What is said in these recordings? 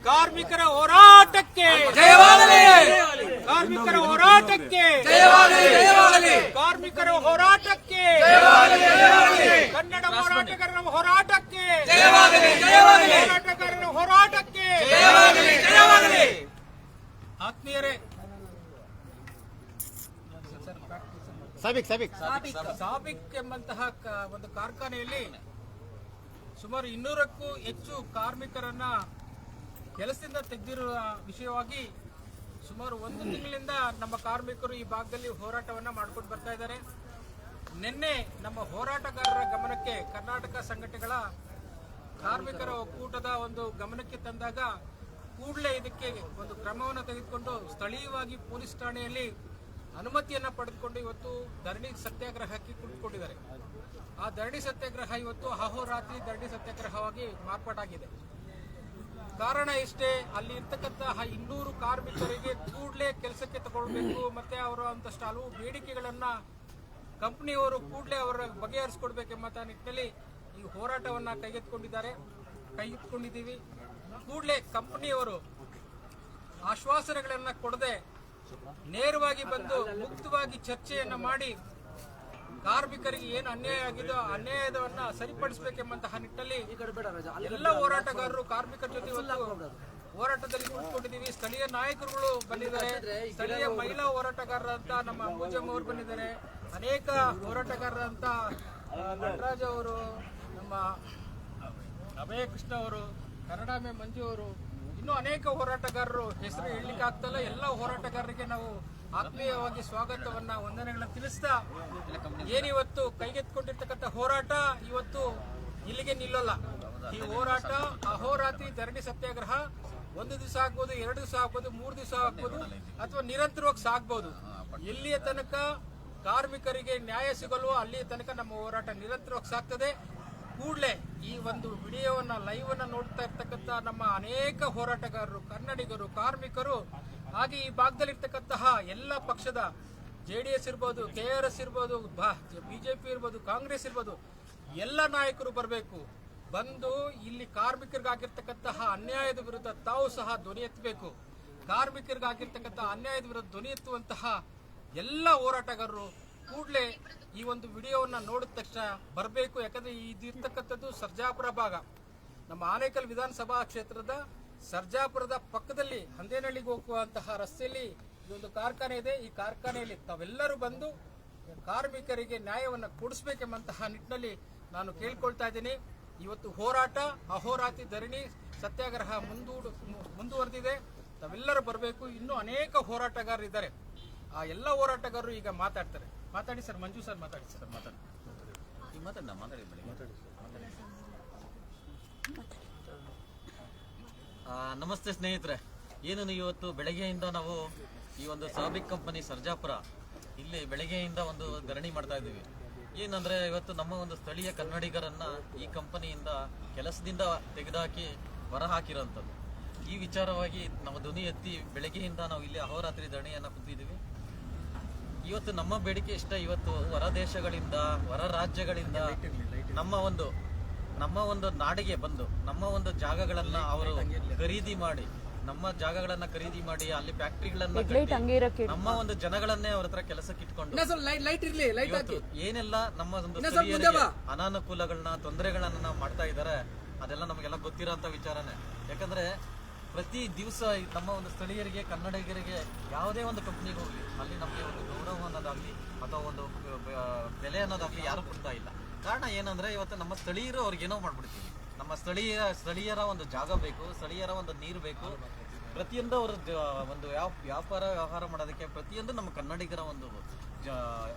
ಕಾರ್ಮಿಕರ ಹೋರಾಟಕ್ಕೆ ಜಯವಾಗಲಿ, ಕಾರ್ಮಿಕರ ಹೋರಾಟಕ್ಕೆ ಜಯವಾಗಲಿ, ಕಾರ್ಮಿಕರ ಹೋರಾಟಕ್ಕೆ ಜಯವಾಗಲಿ, ಕನ್ನಡ ಹೋರಾಟಗಾರರ ಹೋರಾಟಕ್ಕೆ ಜಯವಾಗಲಿ, ಹೋರಾಟಗಾರರ ಹೋರಾಟಕ್ಕೆ ಜಯವಾಗಲಿ. ಆತ್ಮೀಯರೇ, ಸಾಬಿಕ್ ಎಂಬಂತಹ ಒಂದು ಕಾರ್ಖಾನೆಯಲ್ಲಿ ಸುಮಾರು 200ಕ್ಕೂ ಹೆಚ್ಚು ಕಾರ್ಮಿಕರನ್ನ ಕೆಲಸದಿಂದ ತೆಗೆದಿರುವ ವಿಷಯವಾಗಿ ಸುಮಾರು 1 ತಿಂಗಳಿಂದ ನಮ್ಮ ಕಾರ್ಮಿಕರು ಈ ಭಾಗದಲ್ಲಿ ಹೋರಾಟವನ್ನ ಮಾಡ್ಕೊಂಡು ಬರ್ತಾ ಇದ್ದಾರೆ. ನಿನ್ನೆ ನಮ್ಮ ಹೋರಾಟಗಾರರ ಗಮನಕ್ಕೆ ಕರ್ನಾಟಕ ಸಂಘಟನೆಗಳ ಕಾರ್ಮಿಕರ ಒಕ್ಕೂಟದ ಒಂದು ಗಮನಕ್ಕೆ ತಂದಾಗ ಕೂಡಲೇ ಇದಕ್ಕೆ ಒಂದು ಕ್ರಮವನ್ನು ತೆಗೆದುಕೊಂಡು ಸ್ಥಳೀಯವಾಗಿ ಪೊಲೀಸ್ ಠಾಣೆಯಲ್ಲಿ ಅನುಮತಿಯನ್ನ ಪಡೆದುಕೊಂಡು ಇವತ್ತು ಧರಣಿ ಸತ್ಯಾಗ್ರಹಕ್ಕೆ ಕುಳಿತುಕೊಂಡಿದ್ದಾರೆ. ಆ ಧರಣಿ ಸತ್ಯಾಗ್ರಹ ಇವತ್ತು ಅಹೋರಾತ್ರಿ ಧರಣಿ ಸತ್ಯಾಗ್ರಹವಾಗಿ ಮಾರ್ಪಾಟಾಗಿದೆ. ಕಾರಣ ಇಷ್ಟೇ, ಅಲ್ಲಿ ಇರ್ತಕ್ಕಂತಹ 200 ಕಾರ್ಮಿಕರಿಗೆ ಕೂಡಲೇ ಕೆಲಸಕ್ಕೆ ತಗೊಳ್ಬೇಕು, ಮತ್ತೆ ಅವರ ಒಂದಷ್ಟು ಹಲವು ಬೇಡಿಕೆಗಳನ್ನ ಕಂಪನಿಯವರು ಕೂಡಲೇ ಅವರ ಬಗೆಹರಿಸಿಕೊಡ್ಬೇಕೆಂಬ ನಿಟ್ಟಿನಲ್ಲಿ ಈ ಹೋರಾಟವನ್ನ ಕೈಗೆತ್ತಿಕೊಂಡಿದ್ದೀವಿ. ಕೂಡಲೇ ಕಂಪನಿಯವರು ಆಶ್ವಾಸನೆಗಳನ್ನ ಕೊಡದೆ ನೇರವಾಗಿ ಬಂದು ಮುಕ್ತವಾಗಿ ಚರ್ಚೆಯನ್ನ ಮಾಡಿ ಕಾರ್ಮಿಕರಿಗೆ ಏನು ಅನ್ಯಾಯ ಆಗಿದೋ ಅನ್ಯಾಯವನ್ನ ಸರಿಪಡಿಸಬೇಕೆಂಬಂತಹ ನಿಟ್ಟಿನಲ್ಲಿ ಎಲ್ಲ ಹೋರಾಟಗಾರರು ಕಾರ್ಮಿಕರ ಜೊತೆ ಹೋರಾಟದಲ್ಲಿ ಕೂತ್ಕೊಂಡಿದ್ದೀವಿ. ಸ್ಥಳೀಯ ನಾಯಕರುಗಳು ಬಂದಿದ್ದಾರೆ, ಸ್ಥಳೀಯ ಮಹಿಳಾ ಹೋರಾಟಗಾರರಂತ ನಮ್ಮ ಅಂಬುಜಮ್ಮ ಅವರು ಬಂದಿದ್ದಾರೆ, ಅನೇಕ ಹೋರಾಟಗಾರರಂತ ನಟರಾಜ್ ಅವರು, ನಮ್ಮ ಅಭಯ ಕೃಷ್ಣ ಅವರು, ಕನ್ನಡಾಮೆ ಮಂಜು ಅವರು, ಇನ್ನೂ ಅನೇಕ ಹೋರಾಟಗಾರರು ಹೆಸರು ಹೇಳಲಿಕ್ಕೆ ಆಗ್ತಲ್ಲ. ಎಲ್ಲ ಹೋರಾಟಗಾರರಿಗೆ ನಾವು ಆತ್ಮೀಯವಾಗಿ ಸ್ವಾಗತವನ್ನ ವಂದನೆಗಳನ್ನ ತಿಳಿಸ್ತಾ, ಏನಿವತ್ತು ಕೈಗೆತ್ತಿಕೊಂಡಿರ್ತಕ್ಕಂಥ ಹೋರಾಟ ಇವತ್ತು ಇಲ್ಲಿಗೆ ನಿಲ್ಲಲ್ಲ. ಈ ಹೋರಾಟ ಅಹೋರಾತ್ರಿ ಧರಣಿ ಸತ್ಯಾಗ್ರಹ 1 ದಿವಸ ಆಗ್ಬೋದು, 2 ದಿವಸ ಆಗ್ಬೋದು, 3 ದಿವಸ ಆಗ್ಬೋದು, ಅಥವಾ ನಿರಂತರವಾಗಿ ಸಾಗಬಹುದು. ಎಲ್ಲಿಯ ತನಕ ಕಾರ್ಮಿಕರಿಗೆ ನ್ಯಾಯ ಸಿಗಲ್ವೋ ಅಲ್ಲಿಯ ತನಕ ನಮ್ಮ ಹೋರಾಟ ನಿರಂತರವಾಗಿ ಸಾಗ್ತದೆ. ಕೂಡಲೇ ಈ ಒಂದು ವಿಡಿಯೋವನ್ನ ಲೈವ್ ಅನ್ನ ನೋಡ್ತಾ ಇರ್ತಕ್ಕಂಥ ನಮ್ಮ ಅನೇಕ ಹೋರಾಟಗಾರರು, ಕನ್ನಡಿಗರು, ಕಾರ್ಮಿಕರು, ಹಾಗೆ ಈ ಭಾಗದಲ್ಲಿರ್ತಕ್ಕಂತಹ ಎಲ್ಲ ಪಕ್ಷದ JDS ಇರ್ಬೋದು, KRS ಇರ್ಬೋದು, ಬಿಜೆಪಿ ಇರ್ಬೋದು, ಕಾಂಗ್ರೆಸ್ ಇರ್ಬೋದು, ಎಲ್ಲ ನಾಯಕರು ಬರಬೇಕು. ಬಂದು ಇಲ್ಲಿ ಕಾರ್ಮಿಕರಿಗಾಗಿರ್ತಕ್ಕಂತಹ ಅನ್ಯಾಯದ ವಿರುದ್ಧ ತಾವು ಸಹ ಧ್ವನಿ ಎತ್ತಬೇಕು. ಕಾರ್ಮಿಕರಿಗಾಗಿರ್ತಕ್ಕಂತಹ ಅನ್ಯಾಯದ ವಿರುದ್ಧ ಧ್ವನಿ ಎತ್ತುವಂತಹ ಎಲ್ಲ ಹೋರಾಟಗಾರರು ಕೂಡಲೇ ಈ ಒಂದು ವಿಡಿಯೋವನ್ನ ನೋಡಿದ ತಕ್ಷಣ ಬರಬೇಕು. ಯಾಕಂದ್ರೆ ಇದಿರ್ತಕ್ಕಂಥದ್ದು ಸರ್ಜಾಪುರ ಭಾಗ, ನಮ್ಮ ಆನೇಕಲ್ ವಿಧಾನಸಭಾ ಕ್ಷೇತ್ರದ ಸರ್ಜಾಪುರದ ಪಕ್ಕದಲ್ಲಿ ಹಂದೇನಹಳ್ಳಿಗೆ ಹೋಗುವಂತಹ ರಸ್ತೆಯಲ್ಲಿ ಇದೊಂದು ಕಾರ್ಖಾನೆ ಇದೆ. ಈ ಕಾರ್ಖಾನೆಯಲ್ಲಿ ತಾವೆಲ್ಲರೂ ಬಂದು ಕಾರ್ಮಿಕರಿಗೆ ನ್ಯಾಯವನ್ನು ಕೊಡಿಸಬೇಕೆಂಬಂತಹ ನಿಟ್ಟಿನಲ್ಲಿ ನಾನು ಕೇಳ್ಕೊಳ್ತಾ ಇದ್ದೀನಿ. ಇವತ್ತು ಹೋರಾಟ ಅಹೋರಾತ್ರಿ ಧರಣಿ ಸತ್ಯಾಗ್ರಹ ಮುಂದುವರೆದಿದೆ. ತಾವೆಲ್ಲರೂ ಬರಬೇಕು. ಇನ್ನೂ ಅನೇಕ ಹೋರಾಟಗಾರರು ಇದ್ದಾರೆ. ಆ ಎಲ್ಲ ಹೋರಾಟಗಾರರು ಈಗ ಮಾತಾಡ್ತಾರೆ. ಮಾತಾಡಿ ಸರ್. ಮಂಜು ಸರ್ ಮಾತಾಡಿ ಸರ್. ಮಾತಾಡಿ. ನಮಸ್ತೆ ಸ್ನೇಹಿತರೆ. ಏನು ಇವತ್ತು ಬೆಳಗ್ಗೆಯಿಂದ ನಾವು ಈ ಒಂದು ಸಾಬಿಕ್ ಕಂಪನಿ ಸರ್ಜಾಪುರ ಇಲ್ಲಿ ಬೆಳಗ್ಗೆಯಿಂದ ಒಂದು ಧರಣಿ ಮಾಡ್ತಾ ಇದ್ದೀವಿ. ಏನಂದ್ರೆ ಇವತ್ತು ನಮ್ಮ ಒಂದು ಸ್ಥಳೀಯ ಕನ್ನಡಿಗರನ್ನ ಈ ಕಂಪನಿಯಿಂದ ಕೆಲಸದಿಂದ ತೆಗೆದುಹಾಕಿ ಹೊರ ಹಾಕಿರೋಂಥದ್ದು. ಈ ವಿಚಾರವಾಗಿ ನಾವು ಧ್ವನಿ ಎತ್ತಿ ಬೆಳಗ್ಗೆಯಿಂದ ನಾವು ಇಲ್ಲಿ ಅಹೋರಾತ್ರಿ ಧರಣಿಯನ್ನ ಕೂತಿದ್ದೀವಿ. ಇವತ್ತು ನಮ್ಮ ಬೇಡಿಕೆ ಇಷ್ಟ. ಇವತ್ತು ಹೊರ ದೇಶಗಳಿಂದ, ಹೊರ ರಾಜ್ಯಗಳಿಂದ ನಮ್ಮ ಒಂದು ನಾಡಿಗೆ ಬಂದು ನಮ್ಮ ಒಂದು ಜಾಗಗಳನ್ನ ಅವರು ಖರೀದಿ ಮಾಡಿ, ನಮ್ಮ ಜಾಗಗಳನ್ನ ಖರೀದಿ ಮಾಡಿ ಅಲ್ಲಿ ಫ್ಯಾಕ್ಟರಿಗಳನ್ನ ಕಟ್ಟಿ ನಮ್ಮ ಒಂದು ಜನಗಳನ್ನೇ ಅವ್ರ ಹತ್ರ ಕೆಲಸಕ್ಕೆ ಇಟ್ಕೊಂಡು ಏನೆಲ್ಲ ನಮ್ಮ ಒಂದು ಅನಾನುಕೂಲಗಳನ್ನ, ತೊಂದರೆಗಳನ್ನ ಮಾಡ್ತಾ ಇದ್ದಾರೆ ಅದೆಲ್ಲ ನಮಗೆಲ್ಲ ಗೊತ್ತಿರೋಂಥ ವಿಚಾರನೇ. ಯಾಕಂದ್ರೆ ಪ್ರತಿ ದಿವಸ ನಮ್ಮ ಒಂದು ಸ್ಥಳೀಯರಿಗೆ, ಕನ್ನಡಿಗರಿಗೆ ಯಾವುದೇ ಒಂದು ಕಂಪ್ನಿಗೆ ಹೋಗ್ಲಿ ಅಲ್ಲಿ ನಮಗೆ ಒಂದು ಗೌರವ ಅನ್ನೋದಾಗ್ಲಿ ಅಥವಾ ಒಂದು ಬೆಲೆ ಅನ್ನೋದಾಗ್ಲಿ ಯಾರು ಕೊಡ್ತಾ ಇಲ್ಲ. ಕಾರಣ ಏನಂದ್ರೆ ಇವತ್ತು ನಮ್ಮ ಸ್ಥಳೀಯರು ಅವ್ರಿಗೇನೋ ಮಾಡ್ಬಿಡ್ತೀವಿ. ನಮ್ಮ ಸ್ಥಳೀಯರ ಒಂದು ಜಾಗ ಬೇಕು, ಸ್ಥಳೀಯರ ಒಂದು ನೀರು ಬೇಕು. ಪ್ರತಿಯೊಂದು ಅವ್ರ ಒಂದು ವ್ಯವಹಾರ ಮಾಡೋದಕ್ಕೆ ಪ್ರತಿಯೊಂದು ನಮ್ಮ ಕನ್ನಡಿಗರ ಒಂದು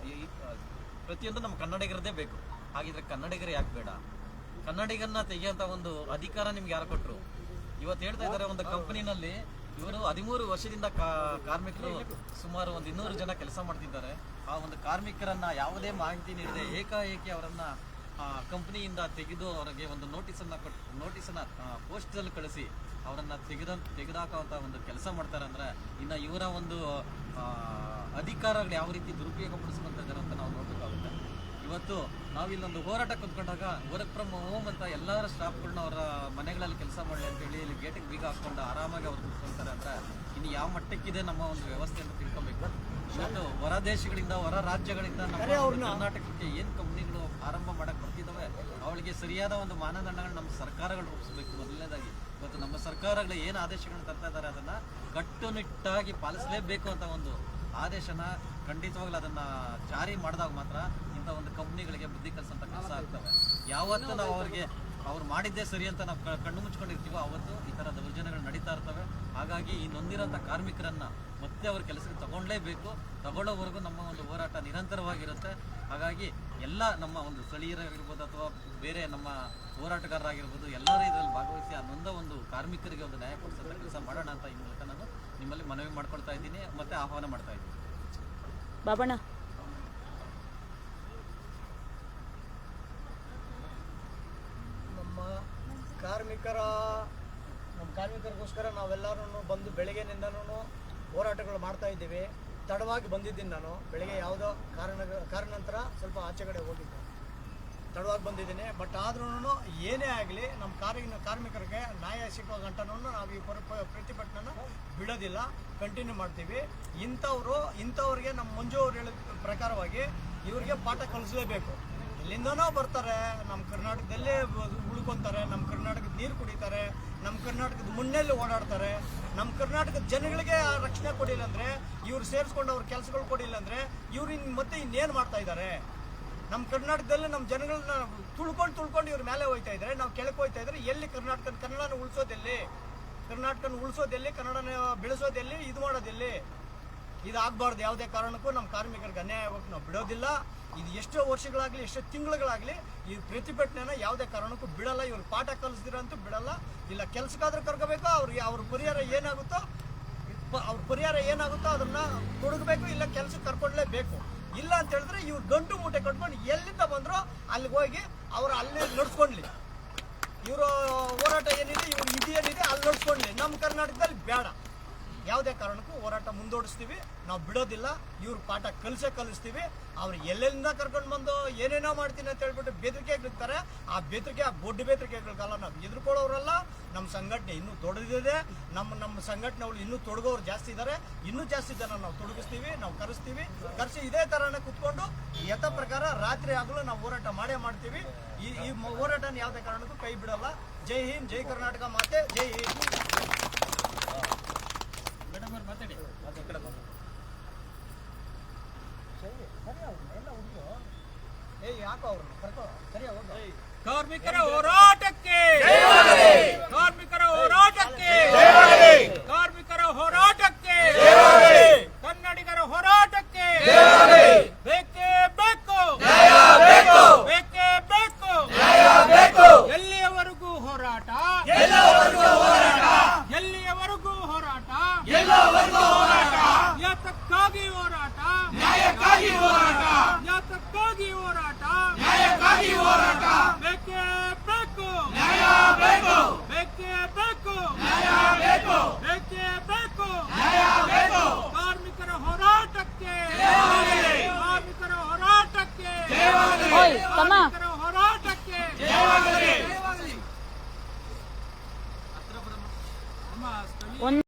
ಪ್ರತಿಯೊಂದು ನಮ್ಮ ಕನ್ನಡಿಗರದೇ ಬೇಕು. ಹಾಗಿದ್ರೆ ಕನ್ನಡಿಗರು ಯಾಕೆ ಬೇಡ? ಕನ್ನಡಿಗರನ್ನ ತೆಗೆಯುವಂತ ಒಂದು ಅಧಿಕಾರ ನಿಮ್ಗೆ ಯಾರು ಕೊಟ್ರು? ಇವತ್ತು ಹೇಳ್ತಾ ಇದ್ದಾರೆ ಒಂದು ಕಂಪನಿನಲ್ಲಿ ಇವರು 13 ವರ್ಷದಿಂದ ಕಾರ್ಮಿಕರು ಸುಮಾರು ಒಂದು 200 ಜನ ಕೆಲಸ ಮಾಡ್ತಿದ್ದಾರೆ. ಆ ಒಂದು ಕಾರ್ಮಿಕರನ್ನ ಯಾವುದೇ ಮಾಹಿತಿ ನೀಡದೆ ಏಕಾಏಕಿ ಅವರನ್ನ ಕಂಪನಿಯಿಂದ ತೆಗೆದು ಅವರಿಗೆ ಒಂದು ನೋಟಿಸನ್ನ ಪೋಸ್ಟಲ್ಲಿ ಕಳಿಸಿ ಅವರನ್ನ ತೆಗೆದಾಕುವಂತ ಒಂದು ಕೆಲಸ ಮಾಡ್ತಾರೆ. ಅಂದ್ರೆ ಇನ್ನು ಇವರ ಒಂದು ಅಧಿಕಾರಗಳು ಯಾವ ರೀತಿ ದುರುಪಯೋಗ ಪಡಿಸ್ಕೊಂತ ಇದ್ದಾರೆ ಅಂತ ನಾವು ನೋಡ್ಬೇಕಾಗುತ್ತೆ. ಇವತ್ತು ನಾವು ಇಲ್ಲೊಂದು ಹೋರಾಟ ಕುತ್ಕೊಂಡಾಗ ವರ್ಕ್ ಫ್ರಮ್ ಹೋಮ್ ಅಂತ ಎಲ್ಲರ ಸ್ಟಾಫ್ಗಳನ್ನ ಅವರ ಮನೆಗಳಲ್ಲಿ ಕೆಲಸ ಮಾಡಲಿ ಅಂತೇಳಿ ಇಲ್ಲಿ ಗೇಟಿಗೆ ಬೀಗ ಹಾಕ್ಕೊಂಡು ಆರಾಮಾಗಿ ಅವ್ರು ಕೂತ್ಕೊಳ್ತಾರೆ ಅಂತ ಇನ್ನು ಯಾವ ಮಟ್ಟಕ್ಕಿದೆ ನಮ್ಮ ಒಂದು ವ್ಯವಸ್ಥೆ ಅಂತ ತಿಳ್ಕೊಬೇಕು. ಇವತ್ತು ಹೊರ ದೇಶಗಳಿಂದ ಹೊರ ರಾಜ್ಯಗಳಿಂದ ನಮ್ಮ ಒಂದು ಕರ್ನಾಟಕಕ್ಕೆ ಏನು ಕಂಪ್ನಿಗಳು ಆರಂಭ ಮಾಡಕ್ಕೆ ಬರ್ತಿದ್ದಾವೆ ಅವಳಿಗೆ ಸರಿಯಾದ ಒಂದು ಮಾನದಂಡಗಳು ನಮ್ಮ ಸರ್ಕಾರಗಳು ರೂಪಿಸಬೇಕು. ಮೊದಲನೇದಾಗಿ ಇವತ್ತು ನಮ್ಮ ಸರ್ಕಾರಗಳು ಏನು ಆದೇಶಗಳನ್ನ ತರ್ತಾ ಇದ್ದಾರೆ ಅದನ್ನ ಕಟ್ಟುನಿಟ್ಟಾಗಿ ಪಾಲಿಸಲೇಬೇಕು ಅಂತ ಒಂದು ಆದೇಶನ ಖಂಡಿತವಾಗ್ಲೂ ಅದನ್ನ ಜಾರಿ ಮಾಡಿದಾಗ ಮಾತ್ರ ಇಂಥ ಒಂದು ಕಂಪ್ನಿಗಳಿಗೆ ಬುದ್ಧಿ ಕಲಿಸಂತ ಕೆಲಸ ಆಗ್ತವೆ. ಯಾವತ್ತು ನಾವು ಅವ್ರು ಮಾಡಿದ್ದೇ ಸರಿ ಅಂತ ನಾವು ಕಣ್ಣು ಮುಚ್ಕೊಂಡಿರ್ತೀವೋ ಅವತ್ತು ಈ ಥರ ದೌರ್ಜನ್ಯಗಳು ನಡೀತಾ ಇರ್ತವೆ. ಹಾಗಾಗಿ ಈ ನೊಂದಿರೋಂಥ ಕಾರ್ಮಿಕರನ್ನ ಮತ್ತೆ ಅವ್ರ ಕೆಲಸಕ್ಕೆ ತಗೊಳ್ಳೇಬೇಕು. ತಗೊಳ್ಳೋವರೆಗೂ ನಮ್ಮ ಒಂದು ಹೋರಾಟ ನಿರಂತರವಾಗಿರುತ್ತೆ. ಹಾಗಾಗಿ ಎಲ್ಲ ನಮ್ಮ ಒಂದು ಸ್ಥಳೀಯರಾಗಿರ್ಬೋದು ಅಥವಾ ಬೇರೆ ನಮ್ಮ ಹೋರಾಟಗಾರರಾಗಿರ್ಬೋದು ಎಲ್ಲರೂ ಇದರಲ್ಲಿ ಭಾಗವಹಿಸಿ ಆ ನೊಂದ ಒಂದು ಕಾರ್ಮಿಕರಿಗೆ ಒಂದು ನ್ಯಾಯ ಕೊಡಿಸೋಂಥ ಕೆಲಸ ಮಾಡೋಣ ಅಂತ ಈ ಮೂಲಕ ನಾನು ನಿಮ್ಮಲ್ಲಿ ಮನವಿ ಮಾಡ್ಕೊಳ್ತಾ ಇದ್ದೀನಿ ಮತ್ತೆ ಆಹ್ವಾನ ಮಾಡ್ತಾ ಇದ್ದೀನಿ. ಬಾಬಣ್ಣ, ನಮ್ಮ ಕಾರ್ಮಿಕರಿಗೋಸ್ಕರ ನಾವೆಲ್ಲರೂ ಬಂದು ಬೆಳಗ್ಗೆನಿಂದನೂ ಹೋರಾಟಗಳು ಮಾಡ್ತಾ ಇದ್ದೀವಿ. ತಡವಾಗಿ ಬಂದಿದ್ದೀನಿ ನಾನು. ಬೆಳಗ್ಗೆ ಯಾವುದೋ ಕಾರಣಾಂತರ ಸ್ವಲ್ಪ ಆಚೆ ಕಡೆ ಹೋಗಿದ್ದೆ, ತಡವಾಗಿ ಬಂದಿದ್ದೀನಿ. ಬಟ್ ಆದ್ರೂ ಏನೇ ಆಗಲಿ ನಮ್ಮ ಕಾರ್ಮಿಕರಿಗೆ ನ್ಯಾಯ ಸಿಕ್ಕೋ ಗಂಟನೂ ನಾವು ಈ ಪ್ರತಿಭಟನೆನ ಬಿಡೋದಿಲ್ಲ, ಕಂಟಿನ್ಯೂ ಮಾಡ್ತೀವಿ. ಇಂಥವ್ರಿಗೆ ನಮ್ಮ ಮಂಜು ಅವ್ರು ಹೇಳಿದ ಪ್ರಕಾರವಾಗಿ ಇವ್ರಿಗೆ ಪಾಠ ಕಲಿಸಲೇಬೇಕು. ಎಲ್ಲಿಂದನೋ ಬರ್ತಾರೆ, ನಮ್ಮ ಕರ್ನಾಟಕದಲ್ಲೇ ಉಳ್ಕೊತಾರೆ, ನಮ್ಮ ಕರ್ನಾಟಕದ ನೀರು ಕುಡಿತಾರೆ, ನಮ್ಮ ಕರ್ನಾಟಕದ ಮುನ್ನೆಲ್ಲಿ ಓಡಾಡ್ತಾರೆ. ನಮ್ಮ ಕರ್ನಾಟಕದ ಜನಗಳಿಗೆ ರಕ್ಷಣೆ ಕೊಡಿಲ್ಲ ಅಂದರೆ, ಇವ್ರು ಸೇರಿಸ್ಕೊಂಡು ಅವ್ರ ಕೆಲಸಗಳು ಕೊಡಿಲ್ಲ ಅಂದರೆ ಇವ್ರು ಮತ್ತೆ ಇನ್ನೇನು ಮಾಡ್ತಾ ಇದ್ದಾರೆ? ನಮ್ಮ ಕರ್ನಾಟಕದಲ್ಲಿ ನಮ್ಮ ಜನಗಳನ್ನ ತುಳ್ಕೊಂಡು ಇವ್ರ ಮೇಲೆ ಹೋಗ್ತಾ ಇದ್ದಾರೆ, ನಾವು ಕೆಳಕ್ಕೆ ಹೋಗ್ತಾ ಇದ್ದಾರೆ. ಎಲ್ಲಿ ಕನ್ನಡನ ಉಳಿಸೋದೆಲ್ಲಿ? ಕರ್ನಾಟಕನ ಉಳಿಸೋದೆಲ್ಲಿ? ಕನ್ನಡನ ಬೆಳೆಸೋದೆಲ್ಲಿ? ಇದು ಮಾಡೋದೆಲ್ಲಿ? ಇದಾಗಬಾರ್ದು. ಯಾವುದೇ ಕಾರಣಕ್ಕೂ ನಮ್ಮ ಕಾರ್ಮಿಕರಿಗೆ ಅನ್ಯಾಯ ಆಗೋಕ್ಕೆ ನಾವು ಬಿಡೋದಿಲ್ಲ. ಇದು ಎಷ್ಟೋ ವರ್ಷಗಳಾಗಲಿ ಎಷ್ಟೋ ತಿಂಗಳುಗಳಾಗಲಿ ಈ ಪ್ರತಿಭಟನೆನ ಯಾವುದೇ ಕಾರಣಕ್ಕೂ ಬಿಡಲ್ಲ. ಇವ್ರು ಪಾಠ ಕಲಿಸ್ದಿರಂತೂ ಬಿಡಲ್ಲ. ಇಲ್ಲ ಕೆಲಸಕ್ಕಾದ್ರೂ ಕರ್ಕೋಬೇಕು. ಅವ್ರ ಪರಿಹಾರ ಏನಾಗುತ್ತೋ ಅದನ್ನ ತೊಡಗಬೇಕು, ಇಲ್ಲ ಕೆಲಸಕ್ಕೆ ಕರ್ಕೊಂಡ್ಲೇಬೇಕು. ಇಲ್ಲ ಅಂತ ಹೇಳಿದ್ರೆ ಇವ್ರು ಗಂಟು ಮೂಟೆ ಕಟ್ಕೊಂಡು ಎಲ್ಲಿಂದ ಬಂದ್ರು ಅಲ್ಲಿಗೆ ಹೋಗಿ ಅವ್ರು ಅಲ್ಲಿ ನಡ್ಸ್ಕೊಂಡ್ಲಿ. ಇವರು ಹೋರಾಟ ಏನಿದೆ, ಇವ್ರ ಇದೇನಿದೆ ಅಲ್ಲಿ ನಡ್ಸ್ಕೊಂಡ್ಲಿ. ನಮ್ಮ ಕರ್ನಾಟಕದಲ್ಲಿ ಬೇಡ. ಯಾವುದೇ ಕಾರಣಕ್ಕೂ ಹೋರಾಟ ಮುಂದೂಡಿಸ್ತೀವಿ, ನಾವು ಬಿಡೋದಿಲ್ಲ. ಇವ್ರು ಪಾಠ ಕಲಿಸ್ತೀವಿ. ಅವ್ರು ಎಲ್ಲೆಲ್ಲಿಂದ ಕರ್ಕೊಂಡು ಬಂದು ಏನೇನೋ ಮಾಡ್ತೀನಿ ಅಂತ ಹೇಳ್ಬಿಟ್ಟು ಬೆದರಿಕೆಗಳಿರ್ತಾರೆ. ಆ ದೊಡ್ಡ ಬೆದರಿಕೆಗಳಿಗೆಲ್ಲ ನಾವು ಎದುರ್ಕೊಳ್ಳೋರಲ್ಲ. ನಮ್ಮ ಸಂಘಟನೆ ಇನ್ನೂ ದೊಡ್ಡದಿದೆ. ನಮ್ಮ ಸಂಘಟನೆಗಳು ಇನ್ನೂ ತೊಡಗೋರು ಜಾಸ್ತಿ ಇದ್ದಾರೆ. ಇನ್ನೂ ಜಾಸ್ತಿ ಜನ ನಾವು ತೊಡಗಿಸ್ತೀವಿ, ನಾವು ಕರೆಸಿ ಇದೇ ಥರನೇ ಕುತ್ಕೊಂಡು ಯಥ ಪ್ರಕಾರ ರಾತ್ರಿ ಆಗಲೂ ನಾವು ಹೋರಾಟ ಮಾಡ್ತೀವಿ. ಈ ಹೋರಾಟನ ಯಾವುದೇ ಕಾರಣಕ್ಕೂ ಕೈ ಬಿಡಲ್ಲ. ಜೈ ಹಿಂದ್, ಜೈ ಕರ್ನಾಟಕ ಮಾತೆ, ಜೈ ಹಿಂದ್. ಕಾರ್ಮಿಕರ ಹೋರಾಟಕ್ಕೆ, ಕಾರ್ಮಿಕರ ಹೋರಾಟಕ್ಕೆ, ಕಾರ್ಮಿಕರ ಹೋರಾಟಕ್ಕೆ, ಕನ್ನಡಿಗರ ಹೋರಾಟಕ್ಕೆ ಬೇಕೇ ಬೇಕು, ಬೇಕೇ ಬೇಕು. ಎಲ್ಲಿಯವರೆಗೂ ಹೋರಾಟ, ಎಲ್ಲಿಯವರೆಗೂ ಹೋರಾಟ, ಯಾತಕ್ಕಾಗಿ ಹೋರಾಟ, ನ್ಯಾಯಕ್ಕಾಗಿ ಹೋರಾಟ, ಯಾತಕ್ಕಾಗಿ ಹೋರಾಟ, ನ್ಯಾಯಕ್ಕಾಗಿ ಹೋರಾಟ. ಬೇಕೇ ಬೇಕು, ನ್ಯಾಯ ಬೇಕು, ಬೇಕೇ ಬೇಕು, ನ್ಯಾಯ ಬೇಕು, ಬೇಕೇ ಬೇಕು, ನ್ಯಾಯ ಬೇಕು. ಕಾರ್ಮಿಕರ ಹೋರಾಟಕ್ಕೆ, ಕಾರ್ಮಿಕರ ಹೋರಾಟಕ್ಕೆ.